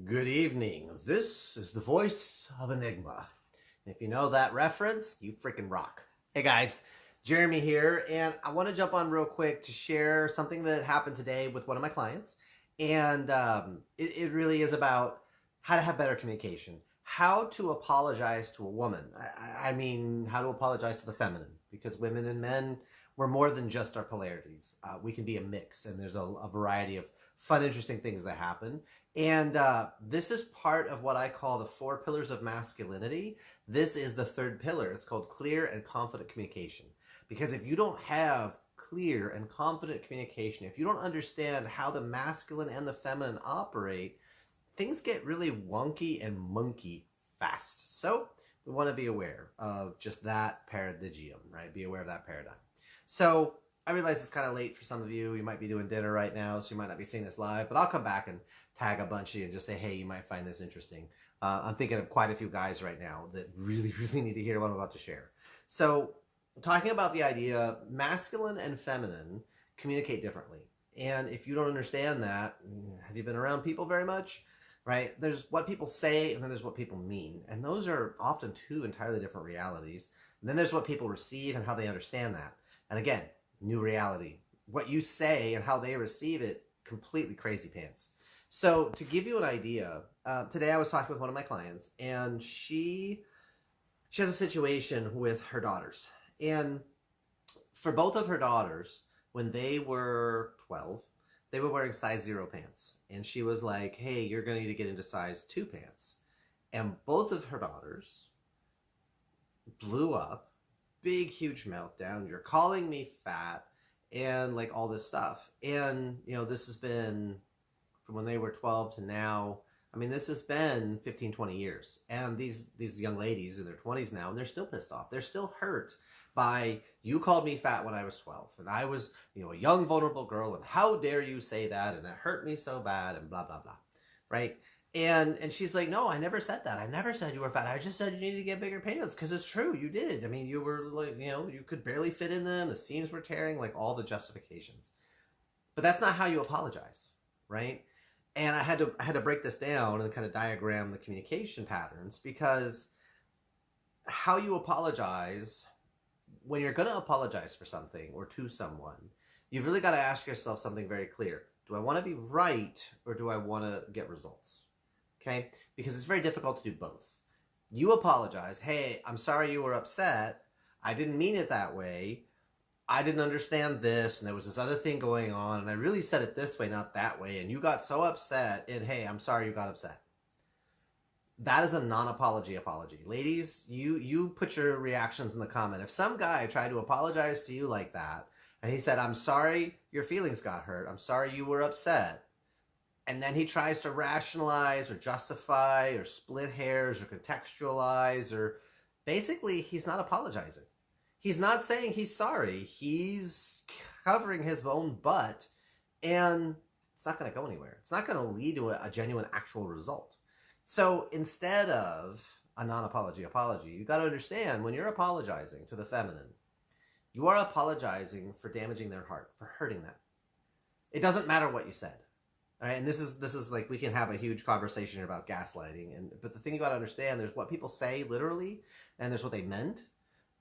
Good evening. This is the voice of Enigma. If you know that reference, you freaking rock. Hey guys, Jeremy here, and I want to jump on real quick to share something that happened today with one of my clients. And it really is about how to have better communication, how to apologize to a woman. I mean, how to apologize to the feminine, because women and men, we're more than just our polarities. We can be a mix, and there's a variety of fun, interesting things that happen. And this is part of what I call the 4 pillars of masculinity. This is the 3rd pillar. It's called clear and confident communication. Because if you don't have clear and confident communication, if you don't understand how the masculine and the feminine operate, things get really wonky and monkey fast. So we want to be aware of just that paradigm, right? Be aware of that paradigm. So I realize it's kind of late for some of you. You might be doing dinner right now, so you might not be seeing this live, but I'll come back and tag a bunch of you and just say, hey, you might find this interesting. I'm thinking of quite a few guys right now that really need to hear what I'm about to share. So talking about the idea, masculine and feminine communicate differently. And if you don't understand that, have you been around people very much? Right? There's what people say, and then there's what people mean. And those are often 2 entirely different realities. And then there's what people receive and how they understand that. And again, new reality. What you say and how they receive it, completely crazy pants. So to give you an idea, today I was talking with one of my clients, and she has a situation with her daughters. And for both of her daughters, when they were 12, they were wearing size 0 pants. And she was like, hey, you're going to need to get into size 2 pants. And both of her daughters blew up, big, huge meltdown. You're calling me fat and like all this stuff. And, you know, this has been from when they were 12 to now. I mean, this has been 15, 20 years. And these young ladies in their 20s now, and they're still pissed off. They're still hurt by, you called me fat when I was 12. And I was, you know, a young, vulnerable girl. And how dare you say that? And it hurt me so bad and blah, blah, blah. Right? And she's like, no, I never said that. I never said you were fat. I just said you needed to get bigger pants, because it's true. You did. I mean, you were like, you know, you could barely fit in them. The seams were tearing, like all the justifications. But that's not how you apologize, right? And I had to break this down and kind of diagram the communication patterns, because how you apologize, when you're going to apologize for something or to someone, you've really got to ask yourself something very clear. Do I want to be right, or do I want to get results? Okay? Because it's very difficult to do both. You apologize. Hey, I'm sorry you were upset. I didn't mean it that way. I didn't understand this, and there was this other thing going on, and I really said it this way, not that way, and you got so upset, and hey, I'm sorry you got upset. That is a non-apology apology. Ladies, you put your reactions in the comment. If some guy tried to apologize to you like that, and he said, I'm sorry your feelings got hurt, I'm sorry you were upset, and then he tries to rationalize or justify or split hairs or contextualize, or basically he's not apologizing. He's not saying he's sorry. He's covering his own butt, and it's not going to go anywhere. It's not going to lead to a genuine actual result. So instead of a non-apology apology, you got to understand, when you're apologizing to the feminine, you are apologizing for damaging their heart, for hurting them. It doesn't matter what you said. All right? And this is like, we can have a huge conversation about gaslighting, but the thing you got to understand, there's what people say literally, and there's what they meant,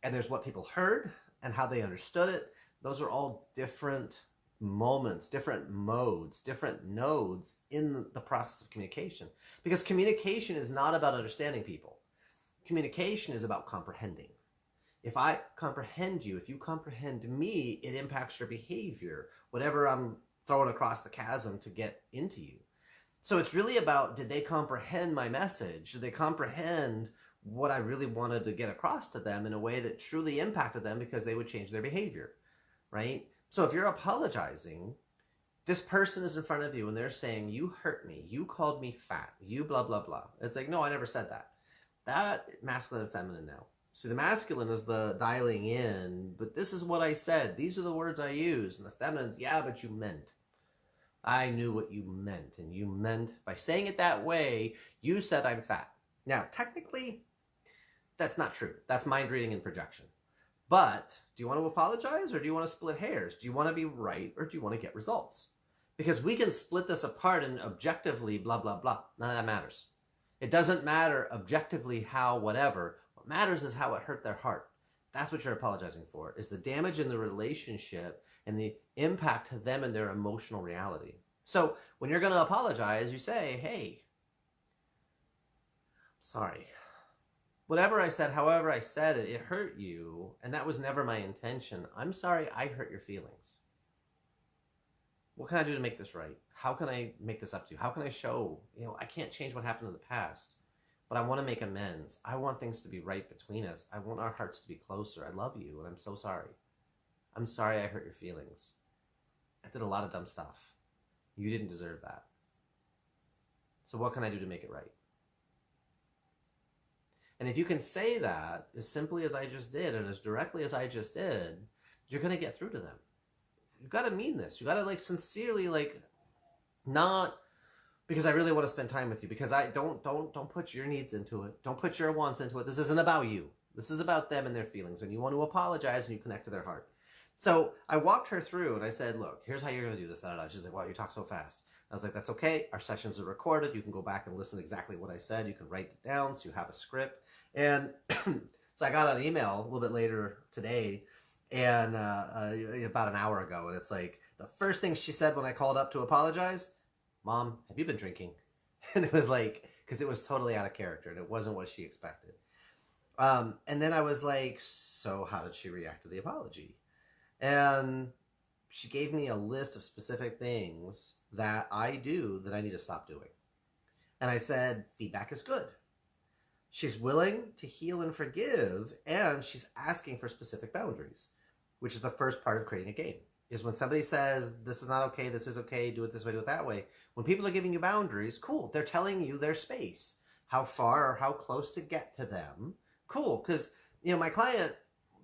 and there's what people heard and how they understood it. Those are all different moments, different modes, different nodes in the process of communication. Because communication is not about understanding people. Communication is about comprehending. If I comprehend you, if you comprehend me, it impacts your behavior, whatever I'm throwing across the chasm to get into you. So it's really about, did they comprehend my message? Did they comprehend what I really wanted to get across to them in a way that truly impacted them, because they would change their behavior, right? So if you're apologizing, this person is in front of you and they're saying, you hurt me, you called me fat, you blah, blah, blah. It's like, no, I never said that. That masculine and feminine now. See, the masculine is the dialing in, but this is what I said. These are the words I used. And the feminine's, yeah, but you meant. I knew what you meant. And you meant, by saying it that way, you said I'm fat. Now, technically, that's not true. That's mind reading and projection. But do you want to apologize, or do you want to split hairs? Do you want to be right, or do you want to get results? Because we can split this apart and objectively blah, blah, blah. None of that matters. It doesn't matter objectively how whatever. What matters is how it hurt their heart. That's what you're apologizing for, is the damage in the relationship and the impact to them and their emotional reality. So when you're going to apologize, you say, hey, sorry. Whatever I said, however I said it, it hurt you, and that was never my intention. I'm sorry I hurt your feelings. What can I do to make this right? How can I make this up to you? How can I show, I can't change what happened in the past, but I want to make amends. I want things to be right between us. I want our hearts to be closer. I love you, and I'm so sorry. I'm sorry I hurt your feelings. I did a lot of dumb stuff. You didn't deserve that. So what can I do to make it right? And if you can say that as simply as I just did and as directly as I just did, you're going to get through to them. You got to mean this. You got to sincerely not because I really want to spend time with you, because I don't put your needs into it. Don't put your wants into it. This isn't about you. This is about them and their feelings, and you want to apologize and you connect to their heart. So I walked her through and I said, look, here's how you're going to do this. She's like, wow, you talk so fast. I was like, that's okay. Our sessions are recorded. You can go back and listen to exactly what I said. You can write it down so you have a script. And so I got an email a little bit later today, and about an hour ago, and it's like the first thing she said when I called up to apologize, Mom, have you been drinking? And it was like, because it was totally out of character and it wasn't what she expected. And then I was like, so how did she react to the apology? And she gave me a list of specific things that I do that I need to stop doing. And I said, feedback is good. She's willing to heal and forgive, and she's asking for specific boundaries, which is the first part of creating a game. Is when somebody says, this is not okay, this is okay, do it this way, do it that way. When people are giving you boundaries, cool. They're telling you their space, how far or how close to get to them. Cool, because, my client,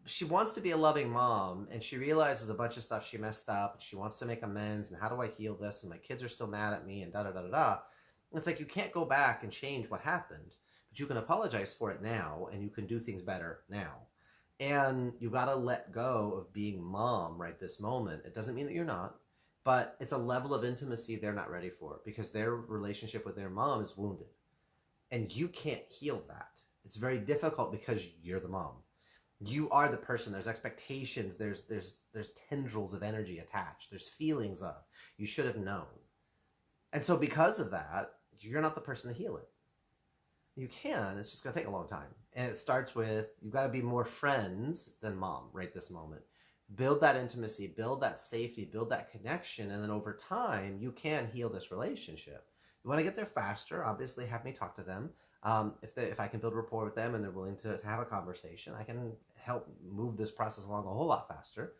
she wants to be a loving mom, and she realizes a bunch of stuff she messed up, and she wants to make amends, and how do I heal this, and my kids are still mad at me, and da-da-da-da-da. It's like you can't go back and change what happened, but you can apologize for it now, and you can do things better now. And you got to let go of being mom right this moment. It doesn't mean that you're not, but it's a level of intimacy they're not ready for, because their relationship with their mom is wounded. And you can't heal that. It's very difficult because you're the mom. You are the person. There's expectations. There's tendrils of energy attached. There's feelings of, you should have known. And so because of that, you're not the person to heal it. You can, it's just going to take a long time. And it starts with, you've got to be more friends than mom right this moment. Build that intimacy, build that safety, build that connection, and then over time, you can heal this relationship. You want to get there faster, obviously have me talk to them. If I can build rapport with them and they're willing to have a conversation, I can help move this process along a whole lot faster.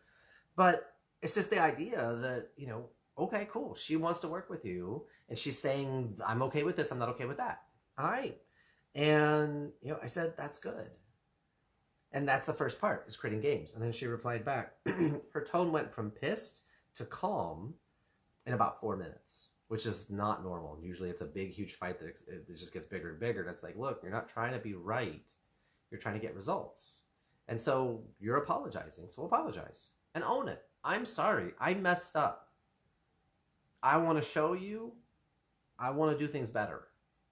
But it's just the idea that, okay, cool, she wants to work with you, and she's saying, I'm okay with this, I'm not okay with that. All right. And, I said, that's good. And that's the first part, is creating games. And then she replied back. Her tone went from pissed to calm in about 4 minutes, which is not normal. Usually it's a big, huge fight that it just gets bigger and bigger. And it's like, look, you're not trying to be right. You're trying to get results. And so you're apologizing. So apologize and own it. I'm sorry. I messed up. I want to show you. I want to do things better.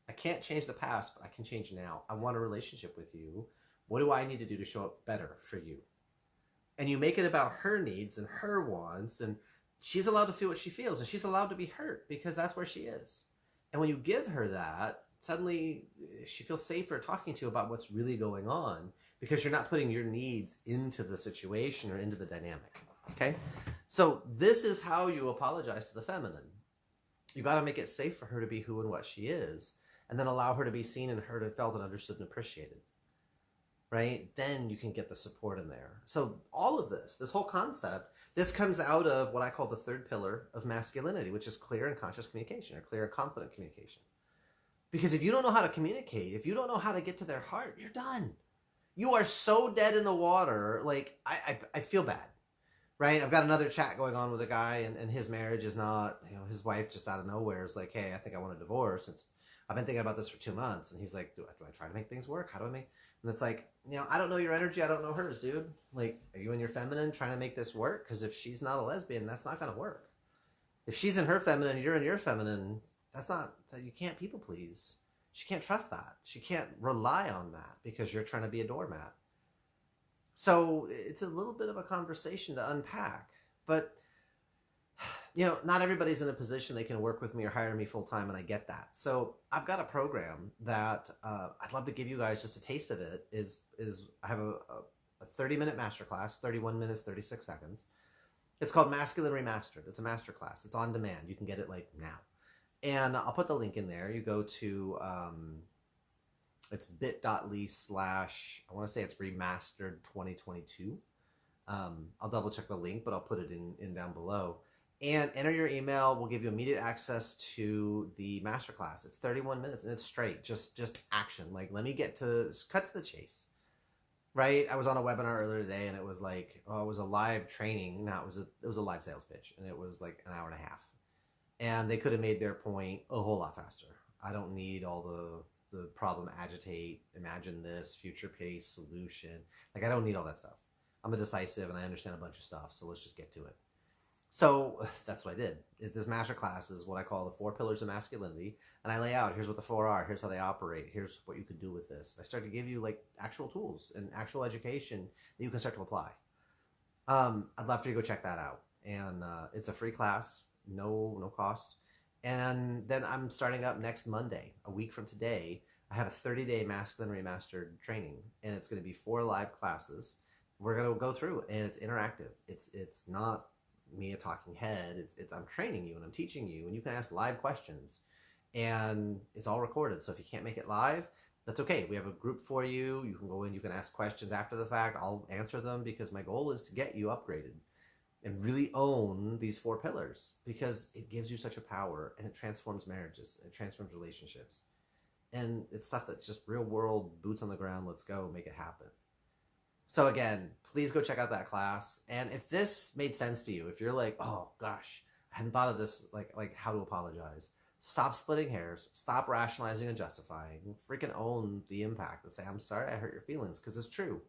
I can't change the past, but I can change now. I want a relationship with you. What do I need to do to show up better for you? And you make it about her needs and her wants, and she's allowed to feel what she feels, and she's allowed to be hurt because that's where she is. And when you give her that, suddenly she feels safer talking to you about what's really going on, because you're not putting your needs into the situation or into the dynamic. Okay? So this is how you apologize to the feminine. You got to make it safe for her to be who and what she is, and then allow her to be seen and heard and felt and understood and appreciated, right? Then you can get the support in there. So all of this whole concept, this comes out of what I call the third pillar of masculinity, which is clear and conscious communication, or clear and confident communication. Because if you don't know how to communicate, if you don't know how to get to their heart, you're done. You are so dead in the water. Like, I feel bad, right? I've got another chat going on with a guy, and his marriage is not, his wife just out of nowhere is like, hey, I think I want a divorce. I've been thinking about this for 2 months. And he's like, do I try to make things work? How do I make? And it's like, I don't know your energy. I don't know hers, dude. Like, are you and your feminine trying to make this work? Because if she's not a lesbian, that's not going to work. If she's in her feminine, you're in your feminine, that's not, you can't people please. She can't trust that. She can't rely on that because you're trying to be a doormat. So it's a little bit of a conversation to unpack. But, you know, not everybody's in a position they can work with me or hire me full time, and I get that. So I've got a program that I'd love to give you guys just a taste of it. I have a 30-minute masterclass, 31 minutes, 36 seconds. It's called Masculine Remastered. It's a masterclass. It's on demand. You can get it like now. And I'll put the link in there. You go to, it's bit.ly/ I want to say it's remastered 2022. I'll double check the link, but I'll put it in down below. And enter your email. We'll give you immediate access to the masterclass. It's 31 minutes and it's straight, just action. Like, let me cut to the chase. Right? I was on a webinar earlier today and it was like, it was a live training. No, it was a live sales pitch, and it was like an hour and a half. And they could have made their point a whole lot faster. I don't need all the problem agitate, imagine this, future pace, solution. Like, I don't need all that stuff. I'm a decisive and I understand a bunch of stuff, so let's just get to it. So that's what I did. This masterclass is what I call the 4 pillars of masculinity. And I lay out, here's what the 4 are, here's how they operate, here's what you could do with this. I start to give you like actual tools and actual education that you can start to apply. I'd love for you to go check that out. And it's a free class, no cost. And then I'm starting up next Monday, a week from today. I have a 30-day Masculine Remastered training, and it's going to be 4 live classes. We're going to go through, and it's interactive. It's not me a talking head. I'm training you and I'm teaching you, and you can ask live questions, and it's all recorded. So if you can't make it live, that's okay. We have a group for you. You can go in, you can ask questions after the fact. I'll answer them, because my goal is to get you upgraded and really own these 4 pillars, because it gives you such a power, and it transforms marriages, it transforms relationships, and it's stuff that's just real world, boots on the ground. Let's go make it happen. So again, please go check out that class. And if this made sense to you, if you're like, oh gosh, I hadn't thought of this, like how to apologize, stop splitting hairs, stop rationalizing and justifying, freaking own the impact and say, I'm sorry I hurt your feelings, because it's true.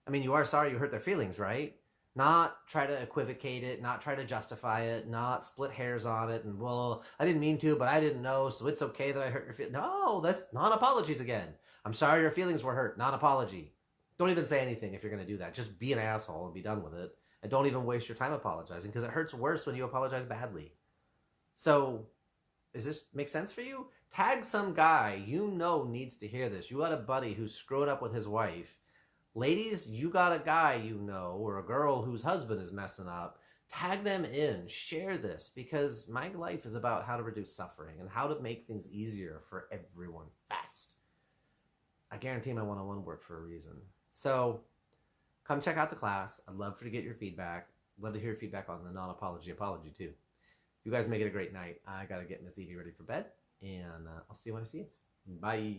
I mean, you are sorry you hurt their feelings, right? Not try to equivocate it, not try to justify it, not split hairs on it, and, well, I didn't mean to, but I didn't know, so it's okay that I hurt your feelings. No, that's non-apologies again. I'm sorry your feelings were hurt, non-apology. Don't even say anything if you're going to do that. Just be an asshole and be done with it. And don't even waste your time apologizing, because it hurts worse when you apologize badly. So, does this make sense for you? Tag some guy you know needs to hear this. You got a buddy who's screwed up with his wife. Ladies, you got a guy you know, or a girl whose husband is messing up. Tag them in. Share this, because my life is about how to reduce suffering and how to make things easier for everyone fast. I guarantee my one-on-one worked for a reason. So come check out the class. I'd love for you to get your feedback. Love to hear your feedback on the non-apology apology too. You guys make it a great night. I got to get Miss Evie ready for bed, and I'll see you when I see you. Bye.